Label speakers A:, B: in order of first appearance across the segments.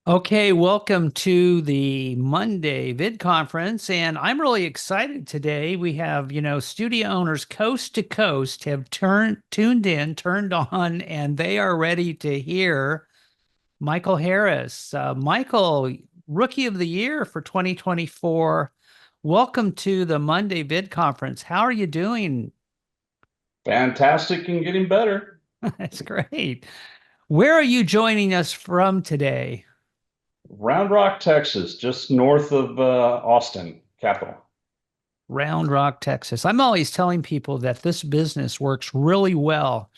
A: Okay, welcome to the Monday Vid Conference, and I'm really excited today. We have, studio owners coast to coast have tuned in, turned on, and they are ready to hear Michael Harris. Michael, Rookie of the Year for 2024. Welcome to the Monday Vid Conference. How are you doing?
B: Fantastic and getting better.
A: That's great. Where are you joining us from today?
B: Round Rock, Texas, just north of Austin, capital.
A: Round Rock, Texas. I'm always telling people that this business works really well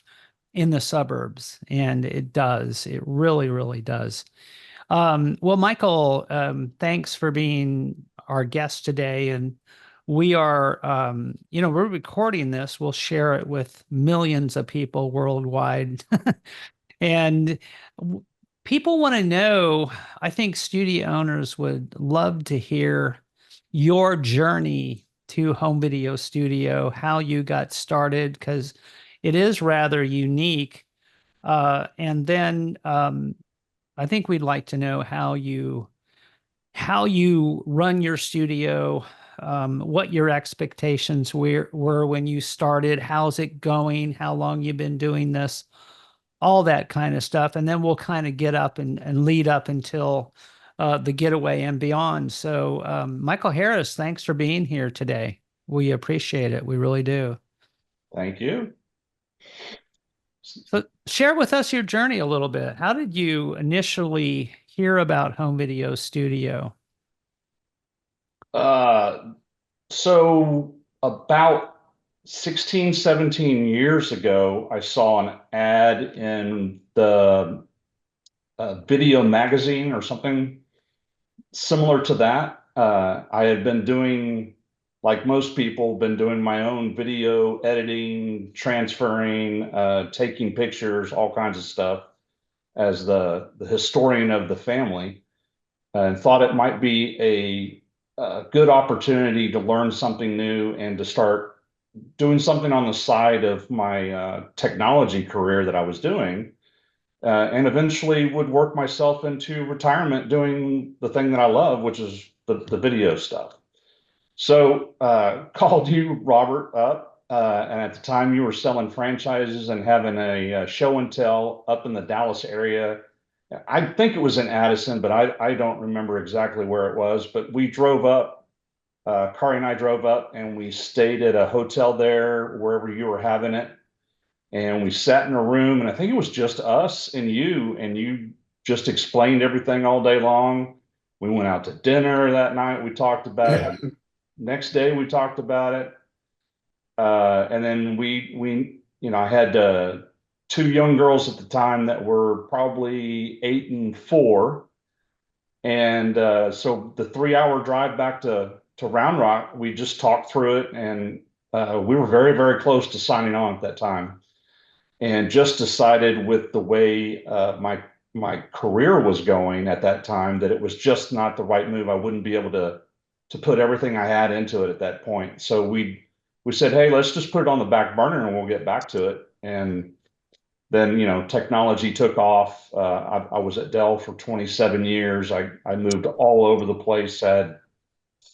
A: in the suburbs, and it does. It really, really does. Well, Michael, thanks for being our guest today. And we are, we're recording this. We'll share it with millions of people worldwide. And w- People want to know, I think studio owners would love to hear your journey to home video studio, how you got started, because it is rather unique. And then I think we'd like to know how you run your studio, what your expectations were when you started, how's it going, how long you've been doing this, all that kind of stuff. And then we'll kind of get up and lead up until the getaway and beyond. So, Michael Harris, thanks for being here today. We appreciate it. We really do.
B: Thank you.
A: So, share with us your journey a little bit. How did you initially hear about home video studio?
B: Uh, so about 16, 17 years ago, I saw an ad in the video magazine or something similar to that. I had been doing, like most people, been doing my own video editing, transferring, taking pictures, all kinds of stuff as the historian of the family, and thought it might be a good opportunity to learn something new and to start doing something on the side of my technology career that I was doing, and eventually would work myself into retirement doing the thing that I love, which is the video stuff. So called you, Robert, up, and at the time you were selling franchises and having a show and tell up in the Dallas area. I think it was in Addison, but I don't remember exactly where it was. But we drove up, Kari and I drove up, and we stayed at a hotel there, wherever you were having it. And we sat in a room, and I think it was just us and you just explained everything all day long. We went out to dinner that night. We talked about it. Next day, we talked about it. And then I had two young girls at the time that were probably 8 and 4. And so the 3 hour drive back to Round Rock, we just talked through it, and we were very, very close to signing on at that time, and just decided with the way my career was going at that time that it was just not the right move. I wouldn't be able to put everything I had into it at that point. So we said, hey, let's just put it on the back burner and we'll get back to it. And then technology took off. I was at Dell for 27 years. I moved all over the place, had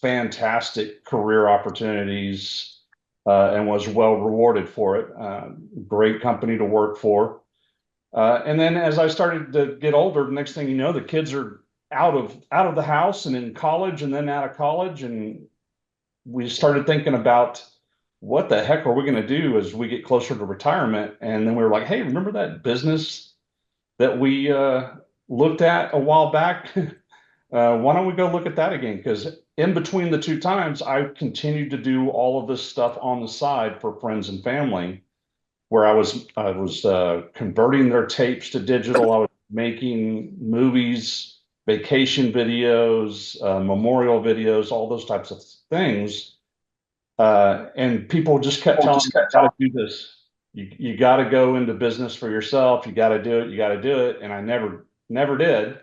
B: fantastic career opportunities, and was well rewarded for it. Great company to work for. And then as I started to get older, the next thing you know, the kids are out of the house and in college, and then out of college, and we started thinking about what the heck are we going to do as we get closer to retirement. And then we were like, hey, remember that business that we looked at a while back? Why don't we go look at that again? Because in between the two times, I continued to do all of this stuff on the side for friends and family, where I was converting their tapes to digital. I was making movies, vacation videos, memorial videos, all those types of things. And people just kept
A: People
B: telling
A: just
B: me,
A: kept
B: you got
A: telling
B: to do this. You got to go into business for yourself. You got to do it. You got to do it. And I never did.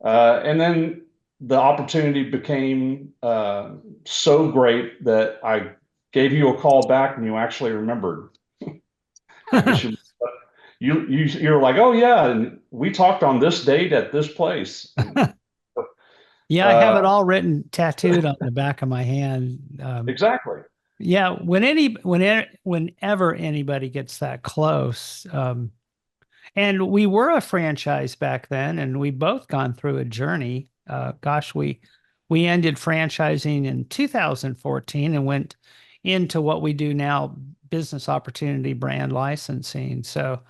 B: And then the opportunity became so great that I gave you a call back and you actually remembered. I guess
A: me.
B: you you're like, oh yeah, and we talked on this date at this place. And,
A: Yeah, I have
B: uh,
A: it all written, tattooed on the back of my hand.
B: exactly.
A: Yeah, whenever anybody gets that close, and we were a franchise back then, and we both gone through a journey. Gosh, we ended franchising in 2014 and went into what we do now, business opportunity brand licensing. So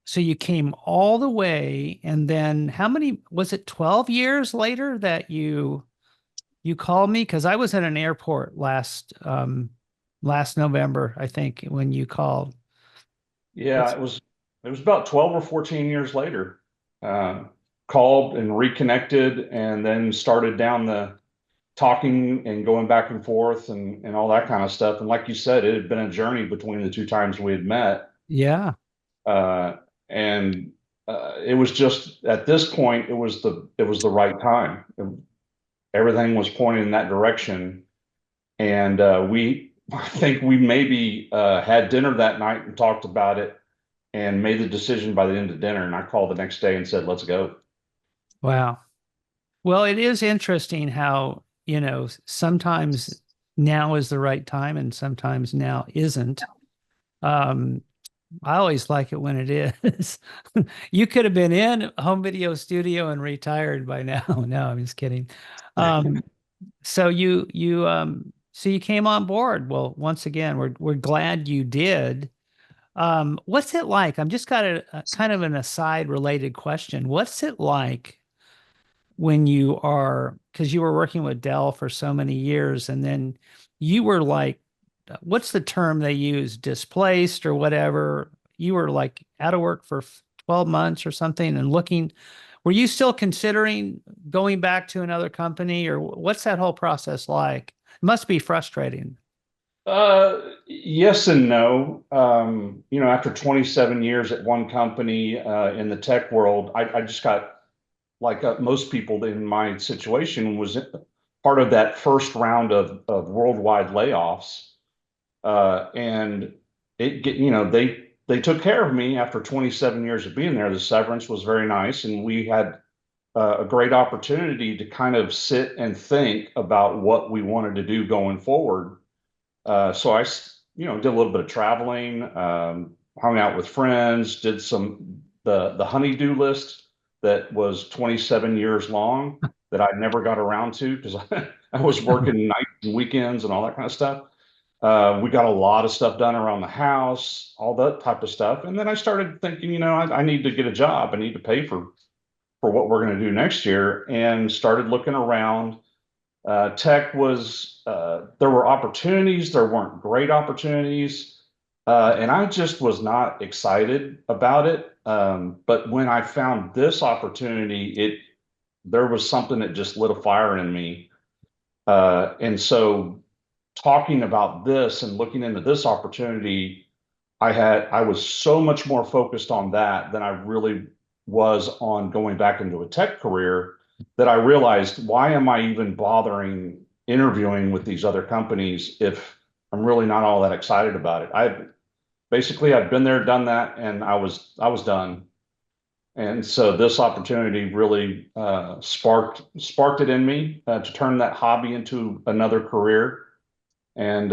A: so you came all the way, and then how many was it? 12 years later that you called me because I was in an airport last November, I think, when you called.
B: Yeah,
A: What's
B: it was about 12 or 14 years later. Uh, Called and reconnected and then started down the talking and going back and forth and all that kind of stuff. And like you said, it had been a journey between the two times we had met.
A: Yeah.
B: Uh, and It was just at this point, it was the right time. Everything was pointing in that direction. And I think we maybe had dinner that night and talked about it and made the decision by the end of dinner. And I called the next day and said, let's go.
A: Wow. Well, it is interesting how, sometimes now is the right time and sometimes now isn't. Um, I always like it when it is. You could have been in a home video studio and retired by now. No, I'm just kidding. Um, so you came on board. Well, once again, we're glad you did. What's it like? I'm just got a kind of an aside related question. What's it like when you are, because you were working with Dell for so many years, and then you were like, what's the term they use, displaced or whatever? You were like out of work for 12 months or something and looking, were you still considering going back to another company, or what's that whole process like? It must be frustrating.
B: Yes and no. After 27 years at one company in the tech world, I just got like most people in my situation was part of that first round of worldwide layoffs. And they took care of me after 27 years of being there. The severance was very nice, and we had a great opportunity to kind of sit and think about what we wanted to do going forward. So did a little bit of traveling, hung out with friends, did the honeydew list that was 27 years long that I never got around to because I was working nights and weekends and all that kind of stuff. We got a lot of stuff done around the house, all that type of stuff. And then I started thinking, I need to get a job. I need to pay for what we're going to do next year, and started looking around. Tech was there were opportunities, there weren't great opportunities, and I just was not excited about it. But when I found this opportunity, it there was something that just lit a fire in me. And so talking about this and looking into this opportunity, I was so much more focused on that than I really was on going back into a tech career, that I realized, why am I even bothering interviewing with these other companies if I'm really not all that excited about it? I'd been there, done that, and I was done. And so this opportunity really sparked it in me to turn that hobby into another career. And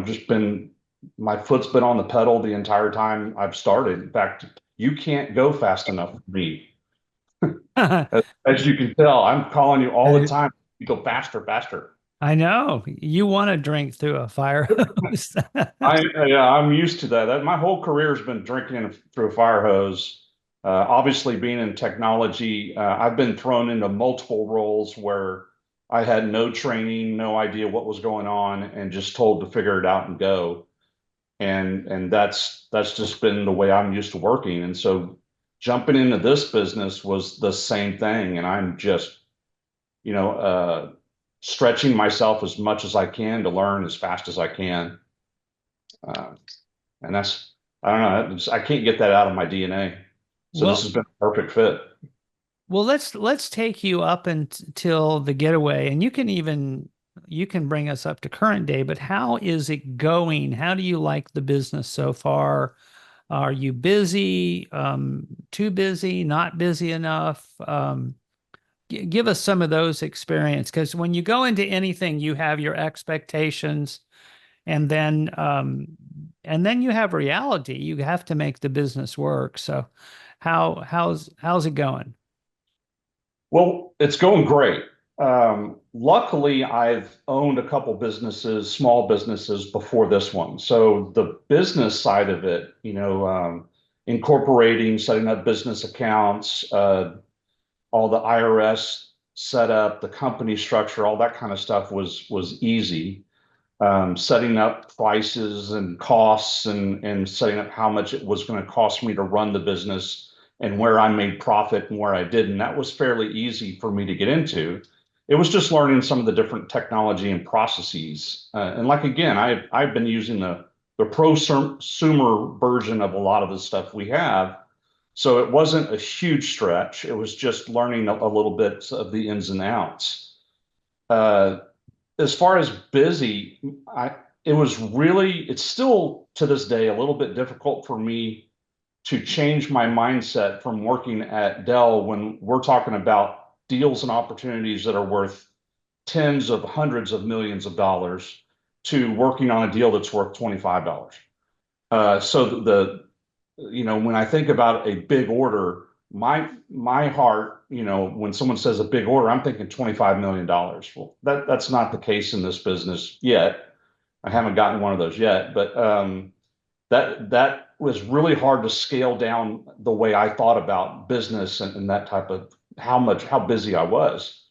B: just been my foot's been on the pedal the entire time I've started. In fact, you can't go fast enough for me. As you can tell, I'm calling you all the
A: I,
B: time. You go faster, faster.
A: I know you want to drink through a fire hose.
B: Yeah, I'm used to that. My whole career has been drinking through a fire hose. Obviously, being in technology, I've been thrown into multiple roles where I had no training, no idea what was going on, and just told to figure it out and go. And that's just been the way I'm used to working. And so jumping into this business was the same thing. And I'm just, you know, uh, stretching myself as much as I can to learn as fast as I can. Uh, and I don't know, I can't get that out of my DNA. So this
A: Well,
B: has been a perfect fit.
A: well, let's take you up until the getaway, and you can even you can bring us up to current day, but how is it going? How do you like the business so far? Are you busy? Too busy? Not busy enough? Give us some of those experience, because when you go into anything, you have your expectations, and then you have reality. You have to make the business work. So, how's it going?
B: Well, it's going great. Luckily, I've owned a couple businesses, small businesses before this one. So the business side of it, incorporating, setting up business accounts, all the IRS setup, the company structure, all that kind of stuff was easy. Setting up prices and costs and setting up how much it was going to cost me to run the business and where I made profit and where I didn't. That was fairly easy for me to get into. It was just learning some of the different technology and processes. And like again, I've been using the prosumer version of a lot of the stuff we have. So it wasn't a huge stretch. It was just learning a little bit of the ins and outs. Uh, as far as busy, it's still to this day a little bit difficult for me to change my mindset from working at Dell when we're talking about deals and opportunities that are worth tens of hundreds of millions of dollars to working on a deal that's worth $25. So when I think about a big order, my heart, when someone says a big order, I'm thinking $25 million. Well, that's not the case in this business yet. I haven't gotten one of those yet, but that was really hard to scale down the way I thought about business and that type of how busy I was.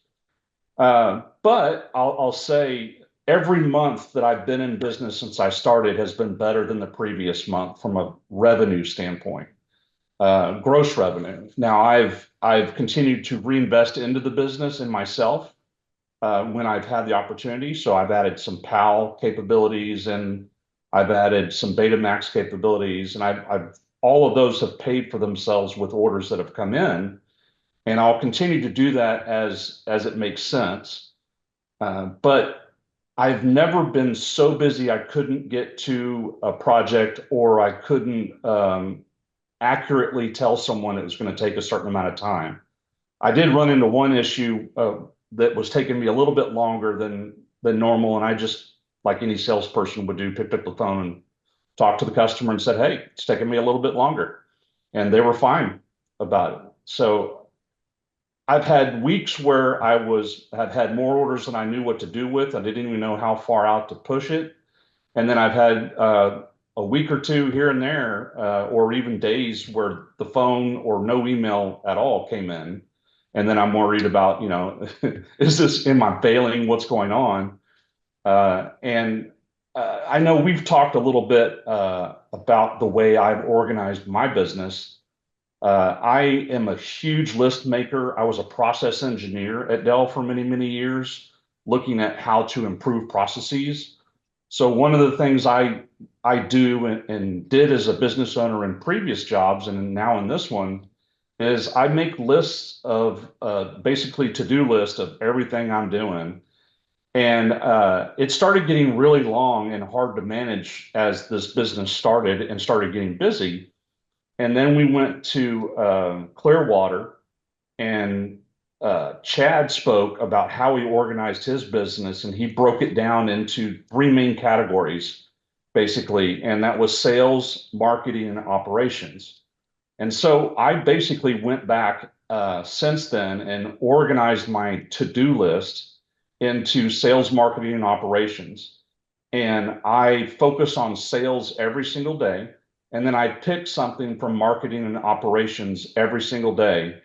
B: But I'll say every month that I've been in business since I started has been better than the previous month from a revenue standpoint, gross revenue. Now I've continued to reinvest into the business and myself when I've had the opportunity. So I've added some PAL capabilities and I've added some Betamax capabilities, and I've all of those have paid for themselves with orders that have come in, and I'll continue to do that as it makes sense. But I've never been so busy I couldn't get to a project or I couldn't accurately tell someone it was going to take a certain amount of time. I did run into one issue that was taking me a little bit longer than normal, and I just, like any salesperson would do, picked up the phone and talked to the customer and said, "Hey, it's taking me a little bit longer," and they were fine about it. So I've had weeks where have had more orders than I knew what to do with. I didn't even know how far out to push it. And then I've had a week or two here and there, or even days where the phone or no email at all came in. And then I'm worried about, am I failing? What's going on? And I know we've talked a little bit about the way I've organized my business. I am a huge list maker. I was a process engineer at Dell for many, many years, looking at how to improve processes. So one of the things I do and did as a business owner in previous jobs and now in this one is I make lists of basically to-do list of everything I'm doing. And it started getting really long and hard to manage as this business started and started getting busy. And then we went to Clearwater, and Chad spoke about how he organized his business, and he broke it down into three main categories, basically, and that was sales, marketing, and operations. And so I basically went back since then and organized my to-do list into sales, marketing, and operations. And I focus on sales every single day. And then I pick something from marketing and operations every single day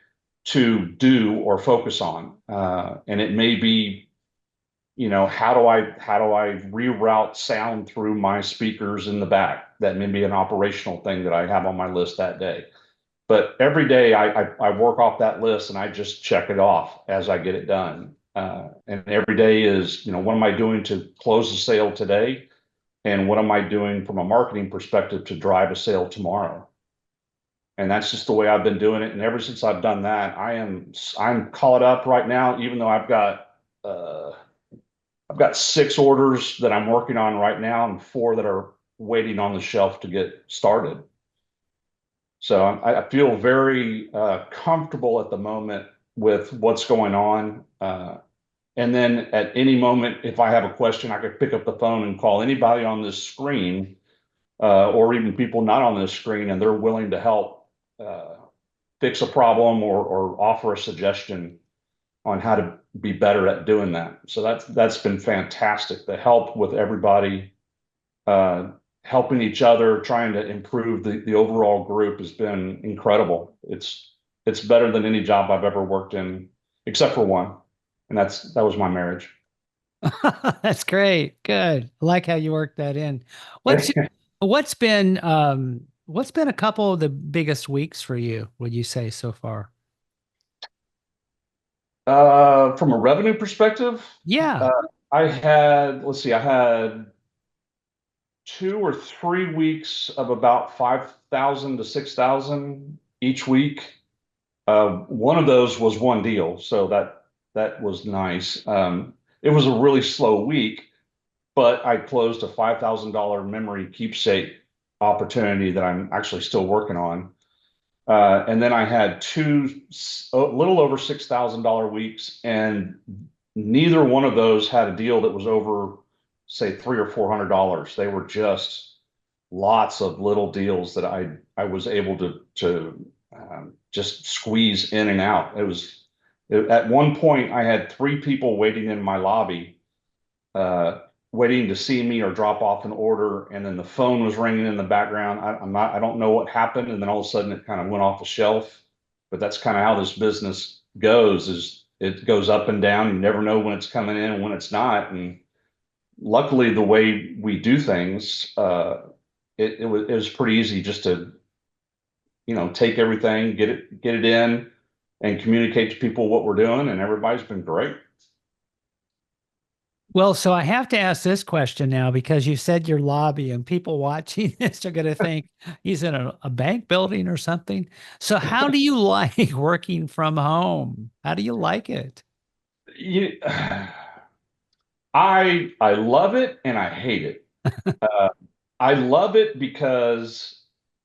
B: to do or focus on. And it may be, how do I reroute sound through my speakers in the back? That may be an operational thing that I have on my list that day. But every day I work off that list and I just check it off as I get it done. And every day is, what am I doing to close the sale today? And what am I doing from a marketing perspective to drive a sale tomorrow? And that's just the way I've been doing it. And ever since I've done that, I'm caught up right now, even though I've got got 6 orders that I'm working on right now and 4 that are waiting on the shelf to get started. So I feel very comfortable at the moment with what's going on. And then at any moment, if I have a question, I could pick up the phone and call anybody on this screen, or even people not on this screen, and they're willing to help fix a problem or offer a suggestion on how to be better at doing that. So that's been fantastic. The help with everybody, uh, helping each other, trying to improve the overall group has been incredible. It's better than any job I've ever worked in, except for one, and that was my marriage.
A: That's great. Good. I like how you worked that in. What's what's been what's been a couple of the biggest weeks for you, would you say so far?
B: From a revenue perspective,
A: Yeah.
B: uh, let's see, I had 2 or 3 weeks of about 5,000 to 6,000 each week. One of those was one deal, so that was nice. It was a really slow week, but I closed a $5,000 memory keepsake opportunity that I'm actually still working on. And then I had a little over $6,000 weeks, and neither one of those had a deal that was over, say, $300 or $400. They were just lots of little deals that I was able to just squeeze in and out. At one point I had 3 people waiting in my lobby, uh, waiting to see me or drop off an order, and then the phone was ringing in the background. I don't know what happened, and then all of a sudden it kind of went off the shelf. But that's kind of how this business goes, is it goes up and down. You never know when it's coming in and when it's not. And luckily, the way we do things, it was pretty easy just to, take everything, get it in, and communicate to people what we're doing, and everybody's been great.
A: Well, so I have to ask this question now because you said your lobby and people watching this are going to think he's in a bank building or something. So how do you like working from home? How do you like it?
B: You, I love it and I hate it. Uh, I love it because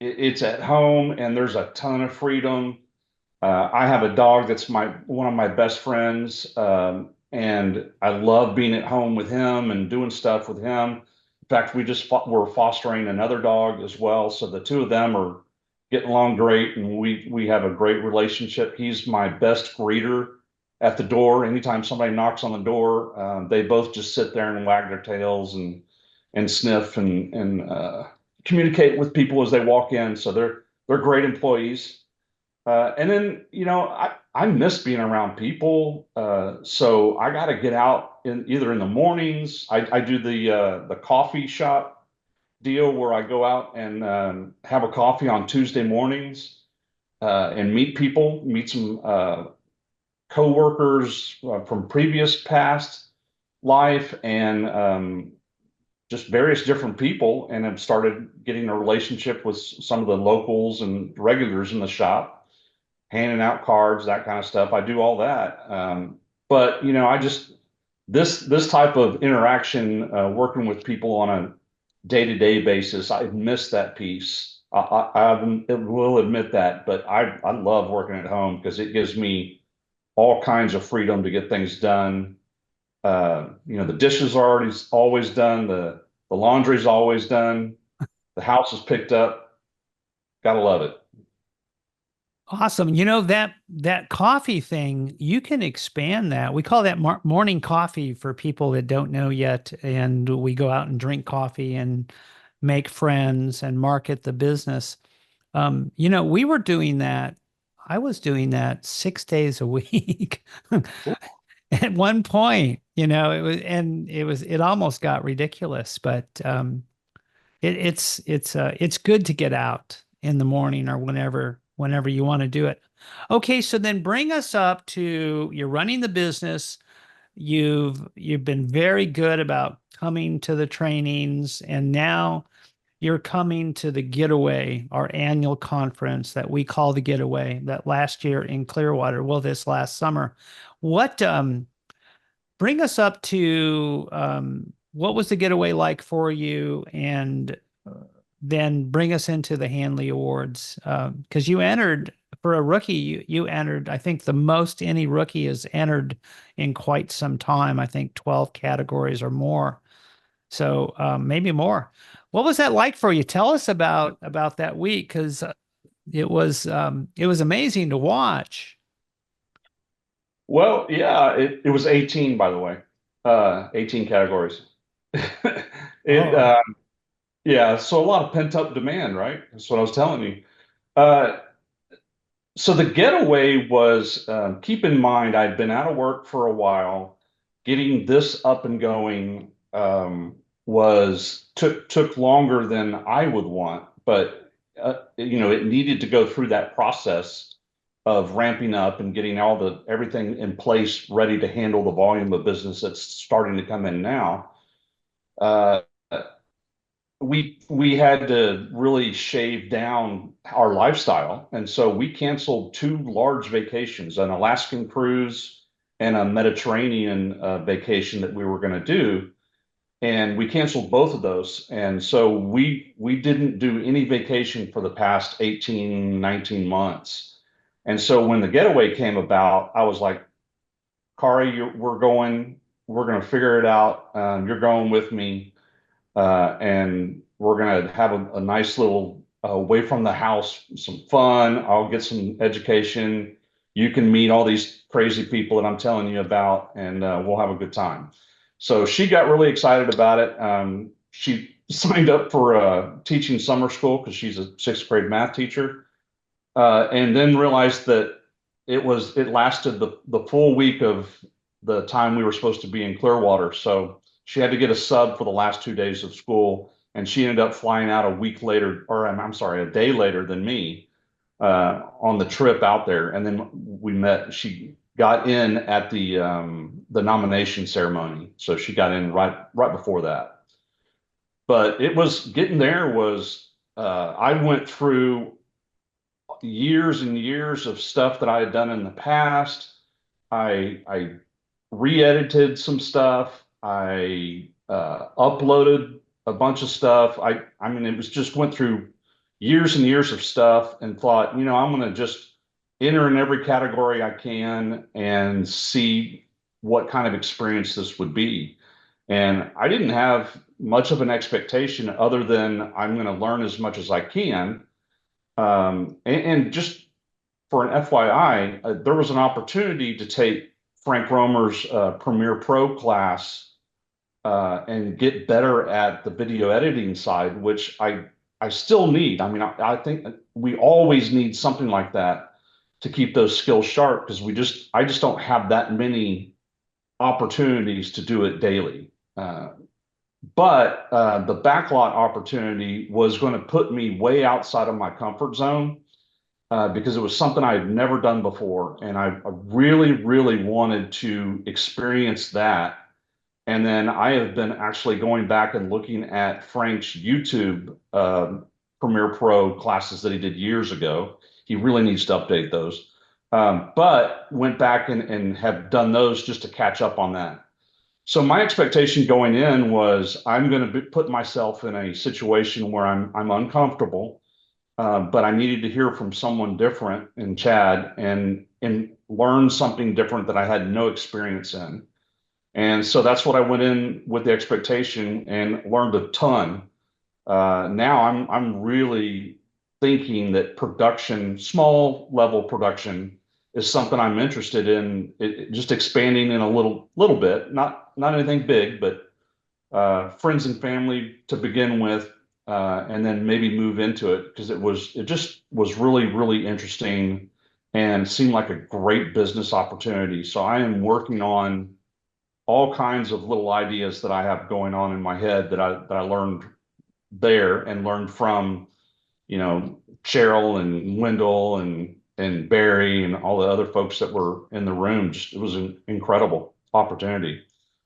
B: it's at home and there's a ton of freedom. I have a dog that's my one of my best friends, and I love being at home with him and doing stuff with him. In fact, we're fostering another dog as well, so the two of them are getting along great, and we have a great relationship. He's my best greeter at the door. Anytime somebody knocks on the door, they both just sit there and wag their tails and sniff and communicate with people as they walk in. So they're great employees. And then, I miss being around people. So I got to get out either in the mornings. I do the coffee shop deal where I go out and have a coffee on Tuesday mornings, and meet people, meet some coworkers from previous past life, and just various different people, and have started getting a relationship with some of the locals and regulars in the shop, handing out cards, that kind of stuff. I do all that. But I just this type of interaction, working with people on a day-to-day basis, I miss that piece. I will admit that, but I love working at home because it gives me all kinds of freedom to get things done. The dishes are already always done, the laundry's always done, the house is picked up. Gotta love it.
A: Awesome. That coffee thing, you can expand that. We call that morning coffee for people that don't know yet. And we go out and drink coffee and make friends and market the business. We were doing that. I was doing that 6 days a week. At one point, it almost got ridiculous, but it's good to get out in the morning or whenever you want to do it. Okay, so then bring us up to you're running the business. You've been very good about coming to the trainings, and now you're coming to the Getaway, our annual conference that we call the Getaway, that last year in Clearwater, well, this last summer. What bring us up to what was the getaway like for you, and then bring us into the Hanley Awards, because you entered for a rookie. You entered, I think, the most any rookie has entered in quite some time. I think 12 categories or more. So maybe more. What was that like for you? Tell us about that week, because it was amazing to watch.
B: Well, yeah, it was 18, by the way, 18 categories. It,
A: Oh,
B: yeah, so a lot of pent up demand, right? That's what I was telling you. Uh, so the getaway was, keep in mind, I'd been out of work for a while. Getting this up and going was took longer than I would want, but it needed to go through that process of ramping up and getting everything in place, ready to handle the volume of business that's starting to come in now. Uh, we had to really shave down our lifestyle, and so we canceled two large vacations, an Alaskan cruise and a Mediterranean vacation that we were going to do, and we canceled both of those. And so we didn't do any vacation for the past 18, 19 months. And so when the getaway came about, I was like, Kari, we're going to figure it out. You're going with me, and we're going to have a nice little away from the house, some fun. I'll get some education. You can meet all these crazy people that I'm telling you about, and we'll have a good time. So she got really excited about it. She signed up for teaching summer school because she's a sixth grade math teacher, and then realized that it lasted the full week of the time we were supposed to be in Clearwater. So she had to get a sub for the last 2 days of school, and she ended up flying out a week later, or I'm sorry, a day later than me on the trip out there. And then we met. She got in at the nomination ceremony, so she got in right before that. But it was getting there was I went through years and years of stuff that I had done in the past. I re-edited some stuff. I uploaded a bunch of stuff. I mean, it was just went through years and years of stuff and thought, I'm going to just enter in every category I can and see what kind of experience this would be. And I didn't have much of an expectation other than I'm going to learn as much as I can. And just for an FYI, there was an opportunity to take Frank Romer's Premiere Pro class and get better at the video editing side, which I still need. I mean, I think we always need something like that to keep those skills sharp because I just don't have that many opportunities to do it daily. But the backlot opportunity was going to put me way outside of my comfort zone because it was something I had never done before. And I really, really wanted to experience that. And then I have been actually going back and looking at Frank's YouTube Premiere Pro classes that he did years ago. He really needs to update those. But went back and have done those just to catch up on that. So my expectation going in was I'm going to put myself in a situation where I'm uncomfortable, but I needed to hear from someone different in Chad and learn something different that I had no experience in. And so that's what I went in with the expectation and learned a ton. Now I'm really thinking that production, small level production, is something I'm interested in. Just expanding in a little bit, not anything big, but friends and family to begin with, and then maybe move into it because it just was really really interesting and seemed like a great business opportunity. So I am working on all kinds of little ideas that I have going on in my head that I learned there and learned from Cheryl and Wendell and Barry and all the other folks that were in the room. Just it was an incredible opportunity.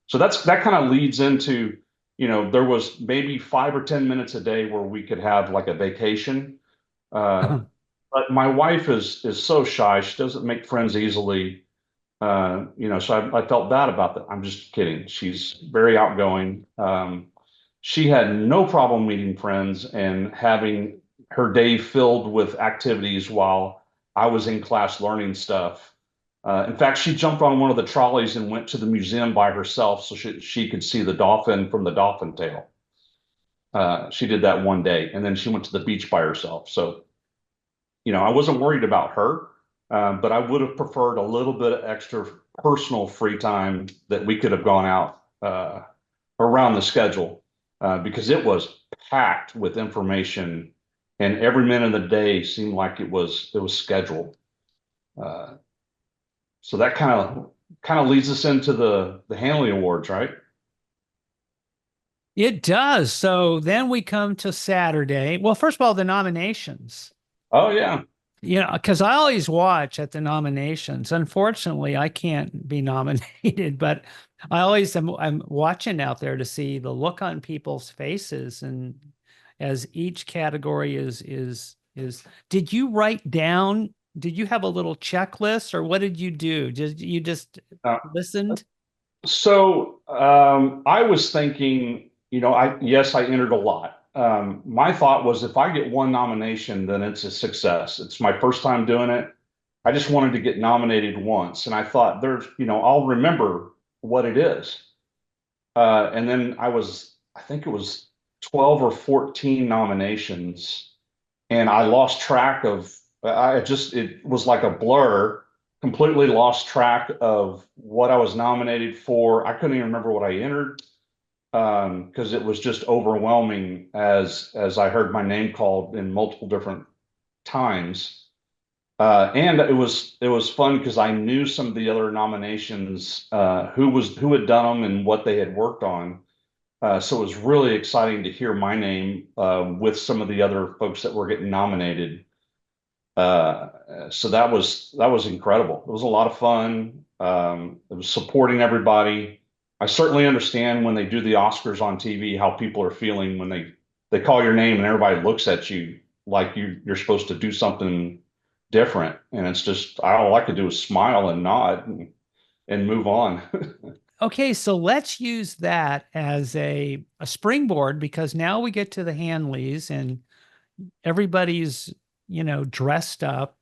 B: So that kind of leads into, there was maybe 5 or 10 minutes a day where we could have like a vacation. Uh, but my wife is so shy. She doesn't make friends easily. So I felt bad about that. I'm just kidding. She's very outgoing. She had no problem meeting friends and having her day filled with activities while I was in class learning stuff. In fact, she jumped on one of the trolleys and went to the museum by herself so she could see the dolphin from the dolphin tail. She did that one day, and then she went to the beach by herself. So, I wasn't worried about her, but I would have preferred a little bit of extra personal free time that we could have gone out around the schedule because it was packed with information, and every minute of the day seemed like it was scheduled. Uh, so that kind of leads us into the Hanley Awards, right?
A: It does. So then we come to Saturday. Well, first of all, the nominations.
B: Oh yeah.
A: Because I always watch at the nominations. Unfortunately, I can't be nominated, but I'm watching out there to see the look on people's faces, and as each category is. Did you write down? Did you have a little checklist, or what did you do? Did you just
B: Uh,
A: listened?
B: I was thinking, I entered a lot. My thought was if I get one nomination, then it's a success. It's my first time doing it. I just wanted to get nominated once. And I thought I'll remember what it is. And then I think it was 12 or 14 nominations, and I lost track of, it was like a blur, completely lost track of what I was nominated for. I couldn't even remember what I entered because it was just overwhelming as I heard my name called in multiple different times. And it was fun because I knew some of the other nominations, who had done them and what they had worked on. So it was really exciting to hear my name with some of the other folks that were getting nominated. So that was incredible. It was a lot of fun. It was supporting everybody. I certainly understand when they do the Oscars on TV how people are feeling when they call your name and everybody looks at you like you're supposed to do something different. And it's just all I could do is smile and nod and move on.
A: Okay, so let's use that as a springboard, because now we get to the Hanleys and everybody's, dressed up,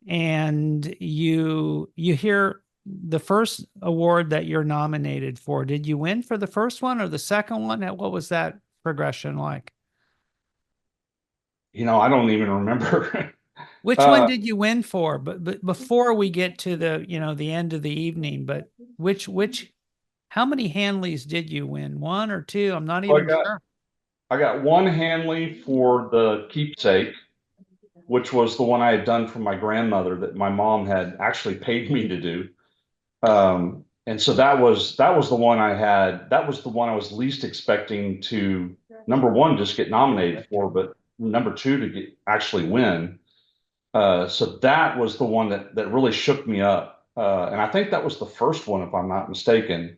A: and you hear the first award that you're nominated for. Did you win for the first one or the second one? What was that progression like?
B: I don't even remember.
A: Which one
B: Uh,
A: did you win for? But before we get to the end of the evening, but which how many Hanleys did you win? One or two? I'm not
B: I
A: even
B: got
A: sure.
B: I got one Hanley for the keepsake, which was the one I had done for my grandmother that my mom had actually paid me to do. And so that was the one I had. That was the one I was least expecting to, number one, just get nominated for, but number two, to get actually win. So that was the one that really shook me up. And I think that was the first one, if I'm not mistaken.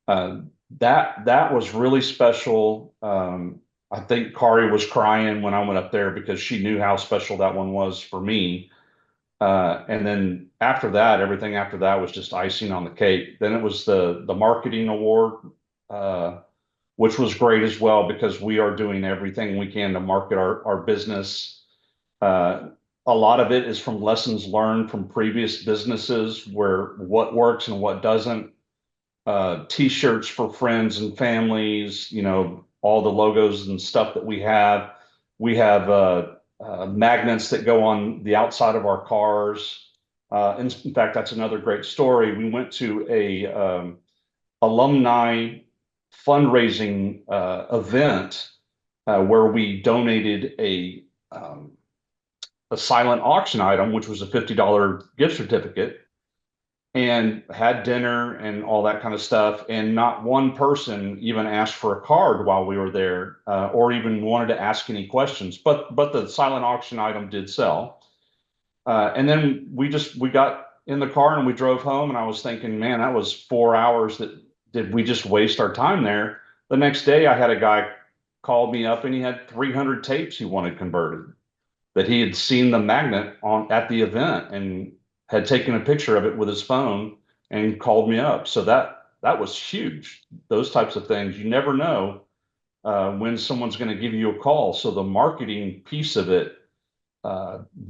B: Uh, that was really special. I think Kari was crying when I went up there because she knew how special that one was for me. And then after that, everything after that was just icing on the cake. Then it was the marketing award, uh, which was great as well because we are doing everything we can to market our business. Uh, a lot of it is from lessons learned from previous businesses where what works and what doesn't. T-shirts for friends and families, all the logos and stuff that we have. We have magnets that go on the outside of our cars. In fact, that's another great story. We went to a alumni fundraising event where we donated a silent auction item, which was a $50 gift certificate, and had dinner and all that kind of stuff. And not one person even asked for a card while we were there, or even wanted to ask any questions. But the silent auction item did sell. And then we got in the car and we drove home. And I was thinking, man, that was 4 hours that did we just waste our time there? The next day, I had a guy called me up and he had 300 tapes he wanted converted that he had seen the magnet on at the event and had taken a picture of it with his phone and called me up. So that was huge. Those types of things, you never know when someone's going to give you a call. So the marketing piece of it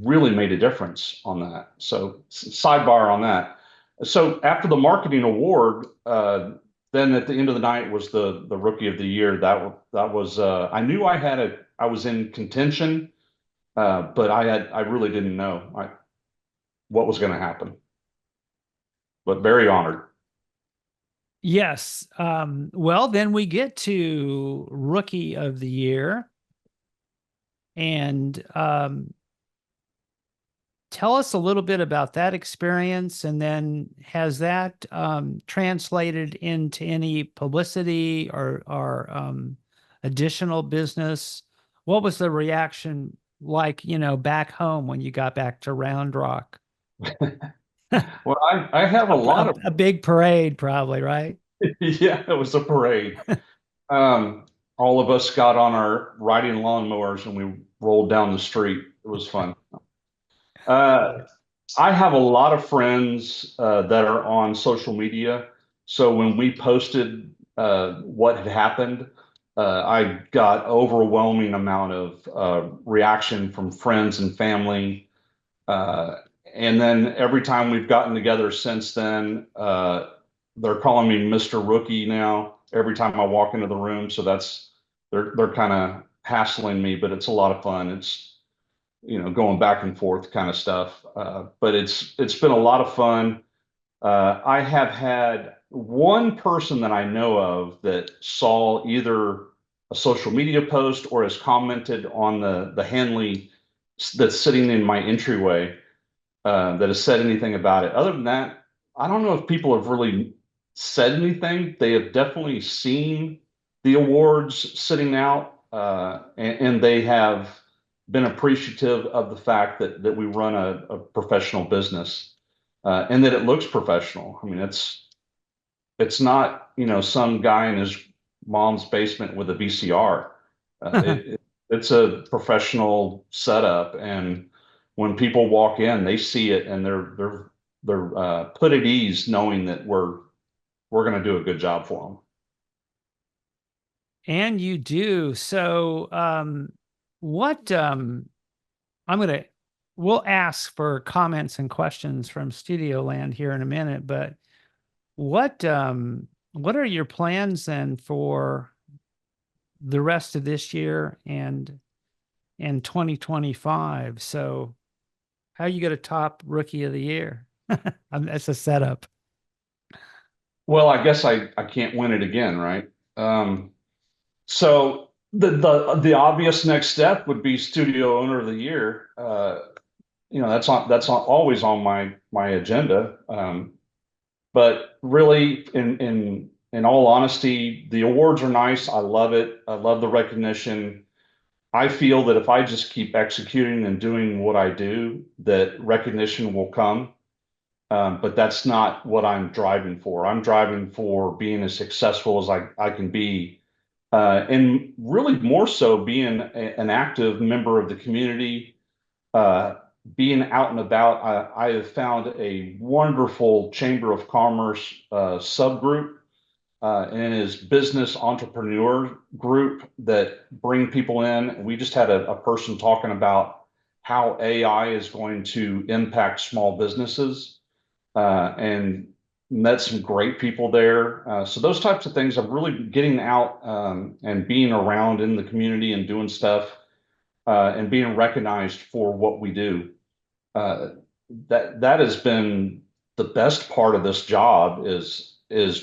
B: really made a difference on that. So sidebar on that. So after the marketing award, then at the end of the night was the rookie of the year. That was I knew I was in contention, but I really didn't know what was going to happen. But very honored.
A: Yes. Well, then we get to Rookie of the Year. And tell us a little bit about that experience. And then has that translated into any publicity or additional business? What was the reaction like, back home when you got back to Round Rock?
B: Well, I have a lot of
A: A big parade, probably, right?
B: yeah, it was a parade. All of us got on our riding lawnmowers and we rolled down the street. It was fun. Uh, I have a lot of friends that are on social media. So when we posted what had happened, I got overwhelming amount of reaction from friends and family. Uh, and then every time we've gotten together since then, they're calling me Mr. Rookie now every time I walk into the room. So they're kind of hassling me, but it's a lot of fun. It's going back and forth kind of stuff. But it's been a lot of fun. I have had one person that I know of that saw either a social media post or has commented on the Hanley that's sitting in my entryway that has said anything about it. Other than that, I don't know if people have really said anything. They have definitely seen the awards sitting out, and they have been appreciative of the fact that we run a professional business and that it looks professional. I mean, it's not some guy in his mom's basement with a VCR. It's a professional setup, and when people walk in, they see it and they're put at ease knowing that we're going to do a good job for them.
A: And you do. So, what we'll ask for comments and questions from Studio Land here in a minute, but what are your plans then for the rest of this year and 2025? So, how are you going to top Rookie of the Year? That's a setup.
B: Well, I guess I can't win it again, right? So the obvious next step would be Studio Owner of the Year. Always on my agenda. But really, in all honesty, the awards are nice. I love it. I love the recognition. I feel that if I just keep executing and doing what I do, that recognition will come. But that's not what I'm driving for. I'm driving for being as successful as I can be, and really more so being an active member of the community, uh, being out and about. I have found a wonderful Chamber of Commerce subgroup and his business entrepreneur group that bring people in. We just had a person talking about how AI is going to impact small businesses and met some great people there. So those types of things, I'm really getting out and being around in the community and doing stuff and being recognized for what we do. Uh, that has been the best part of this job is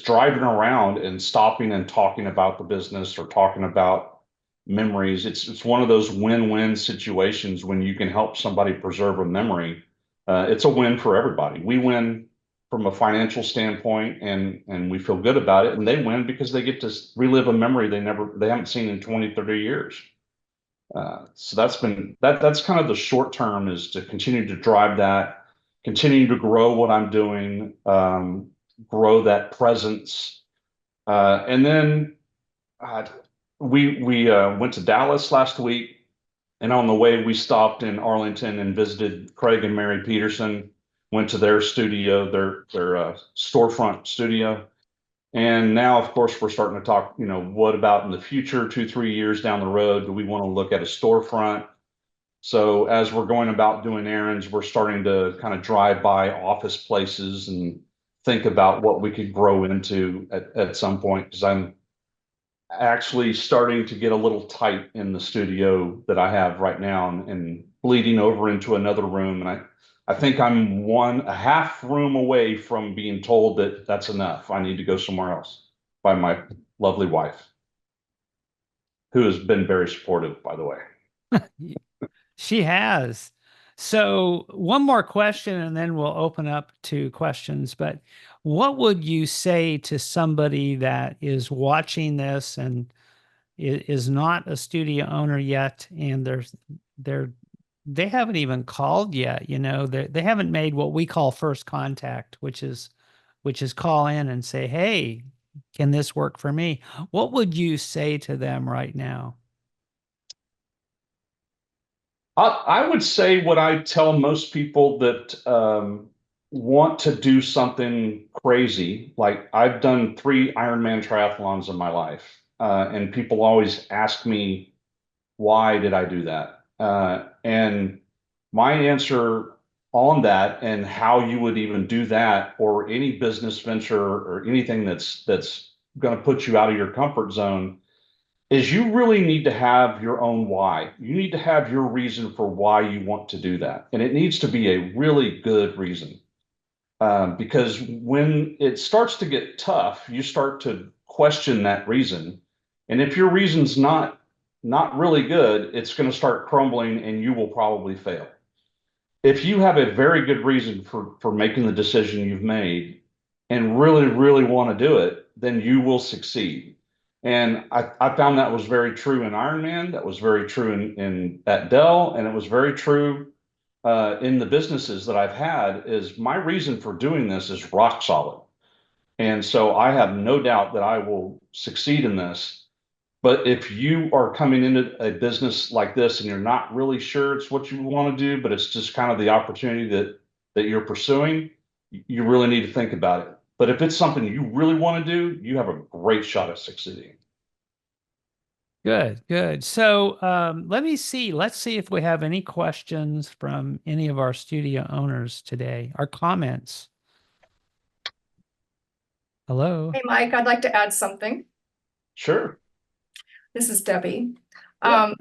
B: driving around and stopping and talking about the business or talking about memories. It's one of those win-win situations when you can help somebody preserve a memory. It's a win for everybody. We win from a financial standpoint and we feel good about it, and they win because they get to relive a memory they haven't seen in 20, 30 years. So that's kind of the short term, is to continue to drive that, continue to grow what I'm doing, grow that presence. And then we went to Dallas last week, and on the way we stopped in Arlington and visited Craig and Mary Peterson. went to their studio, their storefront studio. And now, of course, we're starting to talk, what about in the future, 2, 3 years down the road? Do we want to look at a storefront? So as we're going about doing errands, we're starting to kind of drive by office places and think about what we could grow into at some point. Because I'm actually starting to get a little tight in the studio that I have right now and bleeding over into another room. And I think I'm a half room away from being told that that's enough. I need to go somewhere else by my lovely wife, who has been very supportive, by the way.
A: She has. So, one more question and then we'll open up to questions. But what would you say to somebody that is watching this and is not a studio owner yet and they haven't even called yet, they haven't made what we call first contact, which is call in and say, "Hey, can this work for me?" What would you say to them right now?
B: I would say what I tell most people that want to do something crazy. Like I've done 3 Ironman triathlons in my life, and people always ask me, why did I do that? And my answer on that and how you would even do that or any business venture or anything that's going to put you out of your comfort zone is you really need to have your own why. You need to have your reason for why you want to do that. And it needs to be a really good reason. Because when it starts to get tough, you start to question that reason. And if your reason's not really good, it's going to start crumbling and you will probably fail. If you have a very good reason for making the decision you've made and really, really want to do it, then you will succeed. And I found that was very true in Ironman. That was very true in at Dell, and it was very true in the businesses that I've had. Is my reason for doing this is rock solid, and so I have no doubt that I will succeed in this. But if you are coming into a business like this and you're not really sure it's what you want to do, but it's just kind of the opportunity that you're pursuing, you really need to think about it. But if it's something you really want to do, you have a great shot at succeeding.
A: Good, good. So let me see. Let's see if we have any questions from any of our studio owners today. Our comments. Hello.
C: Hey, Mike, I'd like to add something.
B: Sure.
C: This is Debbie.
B: Yeah.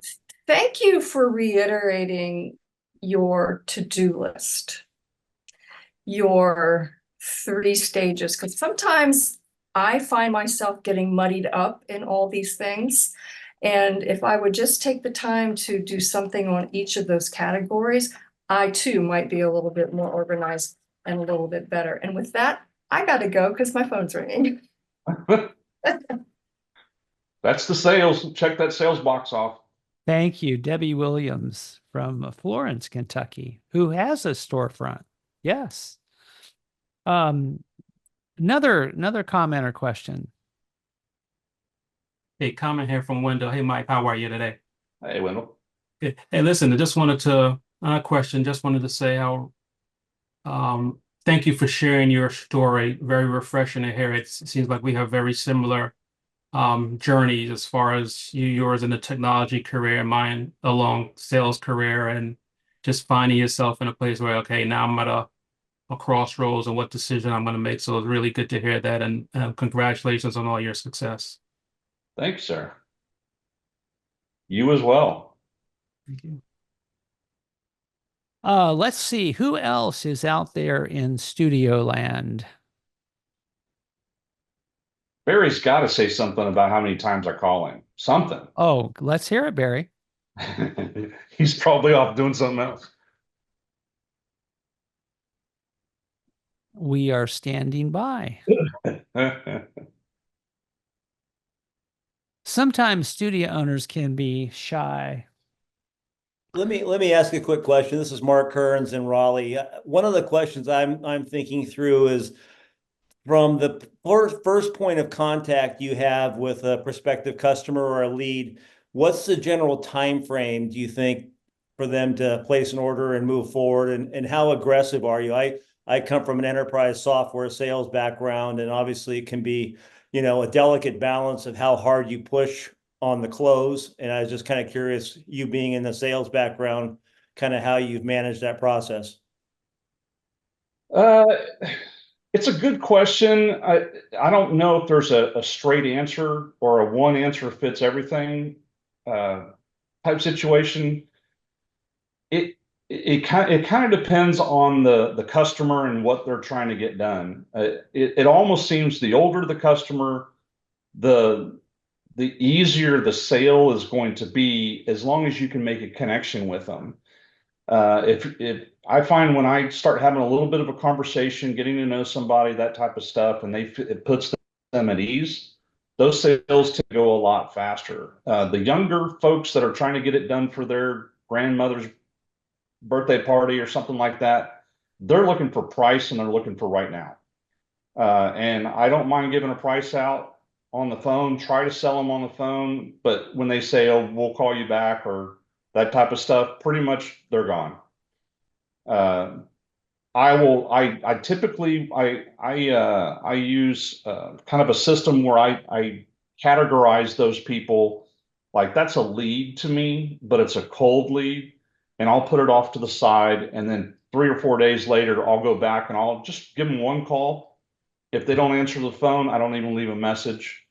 C: Thank you for reiterating your to-do list, your 3 stages, because sometimes I find myself getting muddied up in all these things. And if I would just take the time to do something on each of those categories, I too might be a little bit more organized and a little bit better. And with that, I got to go because my phone's ringing.
B: That's the sales. Check that sales box off.
A: Thank you, Debbie Williams from Florence, Kentucky, who has a storefront. Yes. Another comment or question.
D: Hey, comment here from Wendell. Hey, Mike, how are you today?
B: Hey, Wendell.
D: Hey, listen, I just wanted to just wanted to say how thank you for sharing your story. Very refreshing to hear. It seems like we have very similar journeys as far as yours in the technology career, mine a long sales career, and just finding yourself in a place where, okay, now I'm at a crossroads and what decision I'm going to make. So it's really good to hear that, and congratulations on all your success.
B: Thanks, sir. You as well.
D: Thank you.
A: Let's see who else is out there in studio land.
B: Barry's got to say something about how many times I call him. Something.
A: Oh, let's hear it, Barry.
B: He's probably off doing something else.
A: We are standing by. Sometimes studio owners can be shy.
E: Let me ask a quick question. This is Mark Kearns in Raleigh. One of the questions I'm thinking through is from the first point of contact you have with a prospective customer or a lead, what's the general time frame, do you think, for them to place an order and move forward? And how aggressive are you? I I come from an enterprise software sales background, and obviously it can be, you know, a delicate balance of how hard you push on the close. And I was just kind of curious, you being in the sales background, kind of how you've managed that process.
B: It's a good question. I don't know if there's a straight answer or a one answer fits everything type situation. It kind of depends on the customer and what they're trying to get done. It almost seems the older the customer, the easier the sale is going to be, as long as you can make a connection with them. If I find when I start having a little bit of a conversation, getting to know somebody, that type of stuff, and it puts them at ease, those sales to go a lot faster. The younger folks that are trying to get it done for their grandmother's birthday party or something like that, they're looking for price and they're looking for right now. And I don't mind giving a price out on the phone, try to sell them on the phone, but when they say, "Oh, we'll call you back," or that type of stuff, pretty much they're gone. I typically I use kind of a system where I categorize those people, like that's a lead to me, but it's a cold lead, and I'll put it off to the side, and then 3 or 4 days later I'll go back and I'll just give them one call. If they don't answer the phone, I don't even leave a message.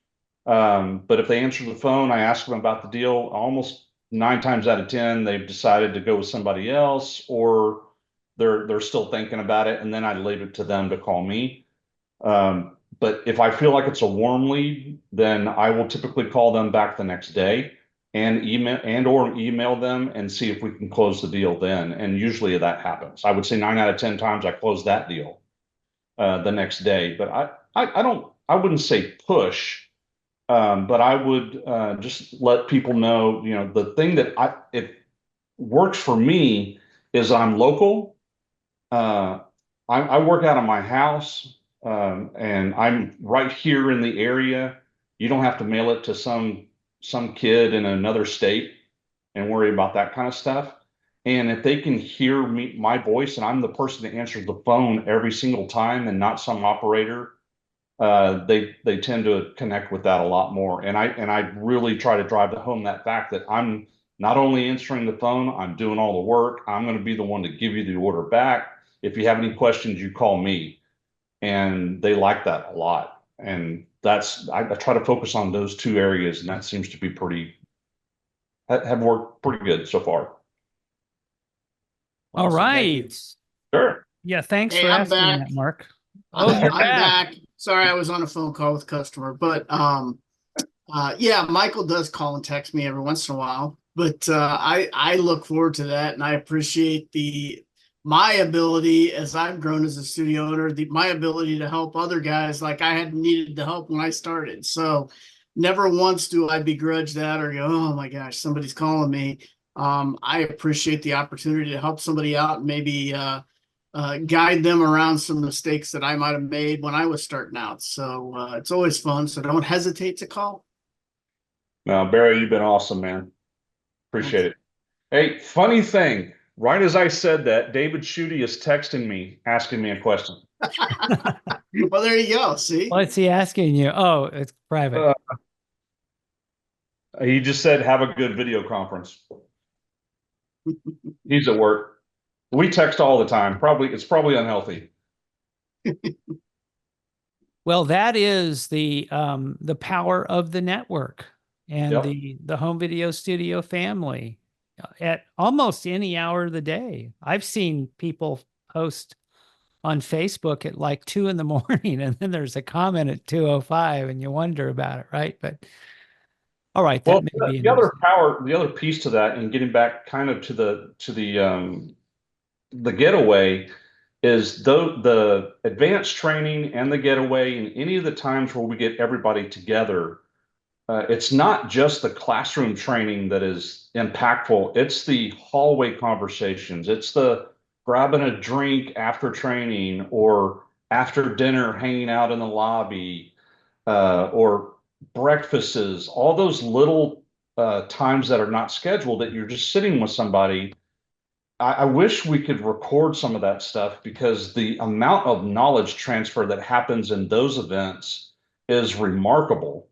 B: But if they answer the phone, I ask them about the deal. Almost 9 times out of 10, they've decided to go with somebody else, or they're still thinking about it, and then I leave it to them to call me. But if I feel like it's a warm lead, then I will typically call them back the next day and email them and see if we can close the deal then. And usually that happens. I would say 9 out of 10 times I close that deal the next day. But I wouldn't say push, but I would just let people know, you know, the thing that it works for me is I'm local. I work out of my house, and I'm right here in the area. You don't have to mail it to some kid in another state and worry about that kind of stuff. And if they can hear my voice, and I'm the person that answers the phone every single time and not some operator, they tend to connect with that a lot more. And I really try to drive home that fact that I'm not only answering the phone, I'm doing all the work. I'm going to be the one to give you the order back. If you have any questions, you call me. And they like that a lot. And I try to focus on those two areas, and that seems to be have worked pretty good so far.
A: All
E: Awesome. Thank you.
A: right.
B: Sure.
A: Yeah, thanks
F: Hey,
A: for
F: I'm
A: asking
F: back.
A: that, Mark. Oh, you're
F: I'm
A: back.
F: back. Sorry, I was on a phone call with a customer, but yeah, Michael does call and text me every once in a while, but I look forward to that, and I appreciate my ability as I've grown as a studio owner, my ability to help other guys like I had needed the help when I started. So never once do I begrudge that or go, "Oh my gosh, somebody's calling me." I appreciate the opportunity to help somebody out and maybe guide them around some mistakes that I might have made when I was starting out. So it's always fun. So don't hesitate to call.
B: No, Barry, you've been awesome, man. Appreciate it. Hey, funny thing, right as I said that, David Schutte is texting me, asking me a question.
F: Well, there you go. See?
A: What's he asking you? Oh, it's private.
B: He just said, "Have a good video conference." He's at work. We text all the time. It's probably unhealthy.
A: Well, that is the power of the network and
B: Yep.
A: the home video studio family at almost any hour of the day. I've seen people post on Facebook at like 2 in the morning, and then there's a comment at 2:05, and you wonder about it, right? But all right, that
B: Well,
A: may be
B: the other piece to that, and getting back kind of to the getaway, is the advanced training and the getaway, and any of the times where we get everybody together. It's not just the classroom training that is impactful. It's the hallway conversations. It's the grabbing a drink after training or after dinner, hanging out in the lobby, or breakfasts, all those little times that are not scheduled that you're just sitting with somebody I wish we could record some of that stuff because the amount of knowledge transfer that happens in those events is remarkable.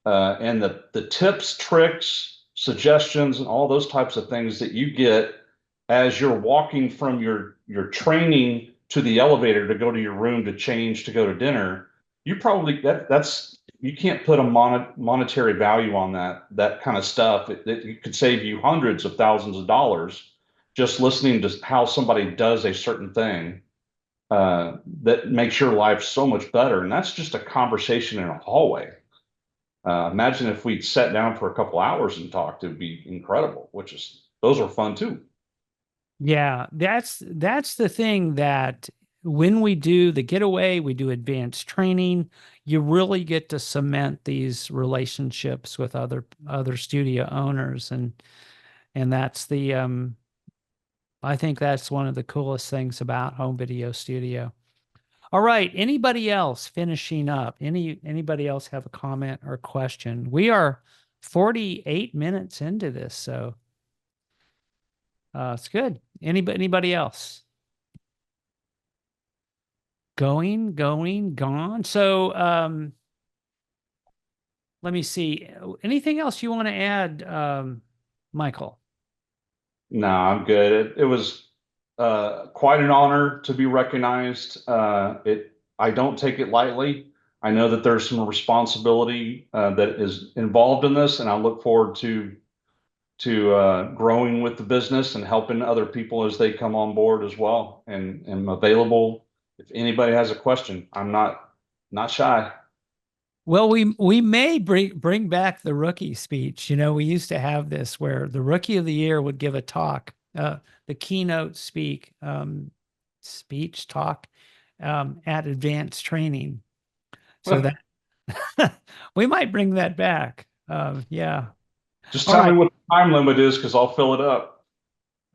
B: And the tips, tricks, suggestions, and all those types of things that you get as you're walking from your training to the elevator to go to your room to change to go to dinner, you probably that's you can't put a monetary value on that kind of stuff. It could save you hundreds of thousands of dollars just listening to how somebody does a certain thing that makes your life so much better. And that's just a conversation in a hallway. Imagine if we'd sat down for a couple hours and talked, it'd be incredible, those are fun too.
A: Yeah, that's the thing that when we do the getaway, we do advanced training, you really get to cement these relationships with other studio owners, and that's the I think that's one of the coolest things about home video studio. All right, anybody else finishing up? Anybody else have a comment or question? We are 48 minutes into this, so it's good. Anybody else? Going, gone. So let me see. Anything else you want to add, Michael?
B: No, I'm good. It was quite an honor to be recognized. I don't take it lightly. I know that there's some responsibility that is involved in this, and I look forward to growing with the business and helping other people as they come on board as well. And am available if anybody has a question. I'm not shy.
A: Well, we may bring back the rookie speech. You know, we used to have this where the rookie of the year would give a talk, the keynote speech talk at advanced training. So that we might bring that back. Yeah.
B: Just
A: All
B: tell
A: right.
B: me what the time limit is because I'll fill it up.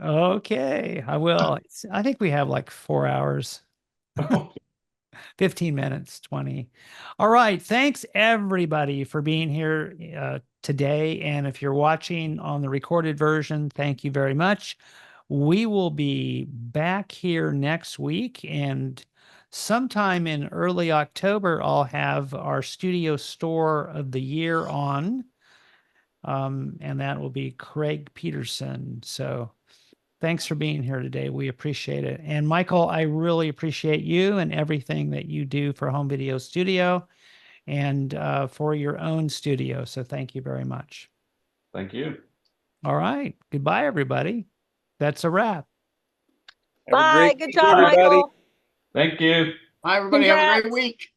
A: Okay, I will. I think we have like 4 hours. 15 minutes, 20. All right. Thanks everybody for being here today. And if you're watching on the recorded version, thank you very much. We will be back here next week, and sometime in early October, I'll have our studio store of the year on. And that will be Craig Peterson. So thanks for being here today. We appreciate it. And Michael, I really appreciate you and everything that you do for Home Video Studio and for your own studio. So thank you very much.
B: Thank you.
A: All right. Goodbye, everybody. That's a wrap.
G: Bye. Good job,
E: everybody.
G: Michael.
B: Thank you.
F: Bye, everybody. Have a great
G: Congrats.
F: week.